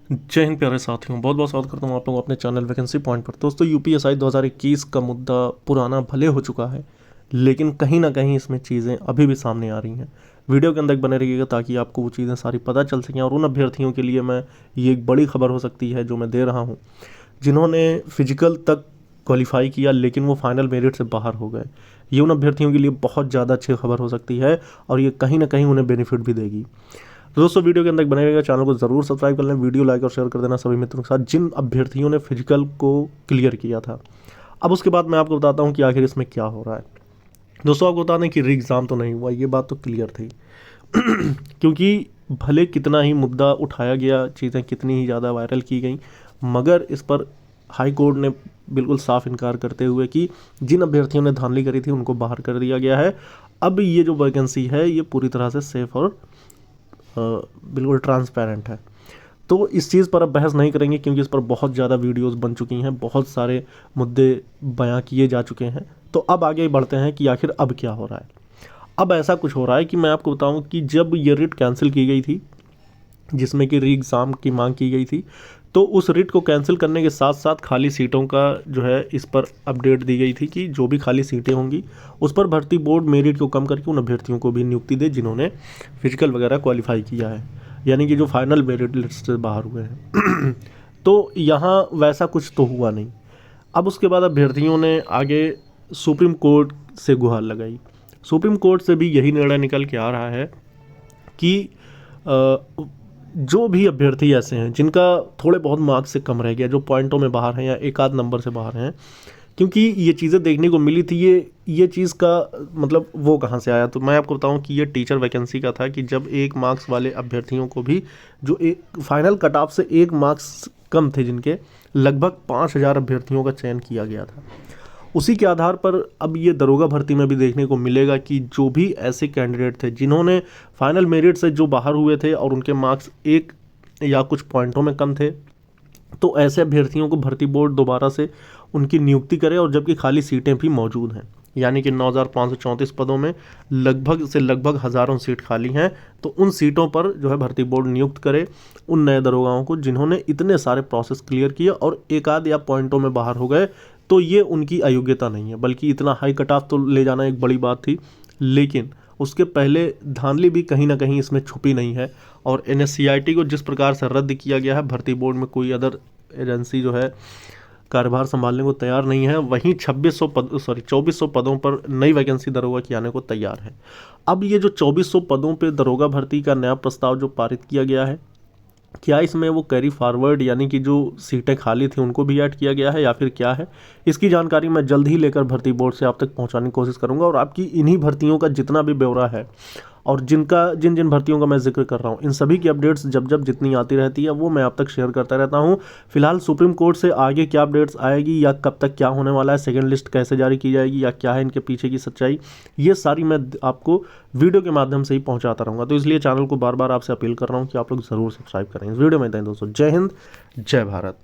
जय हिंद प्यारे साथियों, बहुत बहुत स्वागत करता हूँ आप लोगों को अपने चैनल वैकेंसी पॉइंट पर। दोस्तों, यूपीएसआई 2021 का मुद्दा पुराना भले हो चुका है, लेकिन कहीं ना कहीं इसमें चीज़ें अभी भी सामने आ रही हैं। वीडियो के अंदर बने रहिएगा ताकि आपको वो चीज़ें सारी पता चल सकें। और उन अभ्यर्थियों के लिए ये एक बड़ी खबर हो सकती है जो मैं दे रहा हूँ, जिन्होंने फिजिकल तक क्वालिफाई किया लेकिन वो फाइनल मेरिट से बाहर हो गए। ये उन अभ्यर्थियों के लिए बहुत ज़्यादा अच्छी खबर हो सकती है और ये कहीं ना कहीं उन्हें बेनिफिट भी देगी। तो दोस्तों, वीडियो के अंदर बने रहेगा, चैनल को ज़रूर सब्सक्राइब कर लें, वीडियो लाइक और शेयर कर देना सभी मित्रों के साथ जिन अभ्यर्थियों ने फिजिकल को क्लियर किया था। अब उसके बाद मैं आपको बताता हूँ कि आखिर इसमें क्या हो रहा है। दोस्तों, आपको बता दें कि री एग्ज़ाम तो नहीं हुआ, ये बात तो क्लियर थी। क्योंकि भले कितना ही मुद्दा उठाया गया, चीज़ें कितनी ही ज़्यादा वायरल की गई, मगर इस पर हाई कोर्ट ने बिल्कुल साफ इनकार करते हुए कि जिन अभ्यर्थियों ने धांधली करी थी उनको बाहर कर दिया गया है। अब ये जो वैकेंसी है ये पूरी तरह से सेफ और बिल्कुल ट्रांसपेरेंट है। तो इस चीज़ पर अब बहस नहीं करेंगे क्योंकि इस पर बहुत ज़्यादा वीडियोस बन चुकी हैं, बहुत सारे मुद्दे बयां किए जा चुके हैं। तो अब आगे बढ़ते हैं कि आखिर अब क्या हो रहा है। अब ऐसा कुछ हो रहा है कि मैं आपको बताऊं कि जब ये रिट कैंसिल की गई थी, जिसमें कि री एग्ज़ाम की मांग की गई थी, तो उस रिट को कैंसिल करने के साथ साथ खाली सीटों का जो है इस पर अपडेट दी गई थी कि जो भी खाली सीटें होंगी उस पर भर्ती बोर्ड मेरिट को कम करके उन अभ्यर्थियों को भी नियुक्ति दे जिन्होंने फिजिकल वगैरह क्वालिफाई किया है, यानी कि जो फाइनल मेरिट लिस्ट से बाहर हुए हैं। तो यहाँ वैसा कुछ तो हुआ नहीं। अब उसके बाद अभ्यर्थियों ने आगे सुप्रीम कोर्ट से गुहार लगाई। सुप्रीम कोर्ट से भी यही निर्णय निकल के आ रहा है कि जो भी अभ्यर्थी ऐसे हैं जिनका थोड़े बहुत मार्क्स से कम रह गया, जो पॉइंटों में बाहर हैं या एक आध नंबर से बाहर हैं, क्योंकि ये चीज़ें देखने को मिली थी। ये चीज़ का मतलब वो कहाँ से आया, तो मैं आपको बताऊं कि ये टीचर वैकेंसी का था कि जब एक मार्क्स वाले अभ्यर्थियों को भी, जो एक फाइनल कट ऑफ से एक मार्क्स कम थे, जिनके लगभग 5,000 अभ्यर्थियों का चयन किया गया था, उसी के आधार पर अब ये दरोगा भर्ती में भी देखने को मिलेगा कि जो भी ऐसे कैंडिडेट थे जिन्होंने फाइनल मेरिट से जो बाहर हुए थे और उनके मार्क्स एक या कुछ पॉइंटों में कम थे, तो ऐसे अभ्यर्थियों को भर्ती बोर्ड दोबारा से उनकी नियुक्ति करे। और जबकि खाली सीटें भी मौजूद हैं, यानी कि 9,534 पदों में लगभग हज़ारों सीट खाली हैं, तो उन सीटों पर जो है भर्ती बोर्ड नियुक्त करे उन नए दरोगाओं को जिन्होंने इतने सारे प्रोसेस क्लियर किए और एक आध या पॉइंटों में बाहर हो गए। तो ये उनकी अयोग्यता नहीं है, बल्कि इतना हाई कट ऑफ तो ले जाना एक बड़ी बात थी, लेकिन उसके पहले धांधली भी कहीं ना कहीं इसमें छुपी नहीं है। और एनएससीईआरटी को जिस प्रकार से रद्द किया गया है, भर्ती बोर्ड में कोई अदर एजेंसी जो है कार्यभार संभालने को तैयार नहीं है, वहीं 2400 पदों पर नई वैकेंसी दरोगा की आने को तैयार है। अब ये जो 2400 पदों पर दरोगा भर्ती का नया प्रस्ताव जो पारित किया गया है, क्या इसमें वो कैरी फॉरवर्ड यानी कि जो सीटें खाली थी उनको भी ऐड किया गया है या फिर क्या है, इसकी जानकारी मैं जल्द ही लेकर भर्ती बोर्ड से आप तक पहुंचाने की कोशिश करूंगा। और आपकी इन्हीं भर्तियों का जितना भी ब्यौरा है और जिन जिन भर्तियों का मैं जिक्र कर रहा हूँ, इन सभी की अपडेट्स जब जितनी आती रहती है वो मैं आप तक शेयर करता रहता हूँ। फिलहाल सुप्रीम कोर्ट से आगे क्या अपडेट्स आएगी या कब तक क्या होने वाला है, सेकंड लिस्ट कैसे जारी की जाएगी या क्या है इनके पीछे की सच्चाई, ये सारी मैं आपको वीडियो के माध्यम से ही पहुंचाता रहूँगा। तो इसलिए चैनल को बार बार आपसे अपील कर रहा हूँ कि आप लोग ज़रूर सब्सक्राइब करें। इस वीडियो में इतना ही दोस्तों, जय हिंद, जय भारत।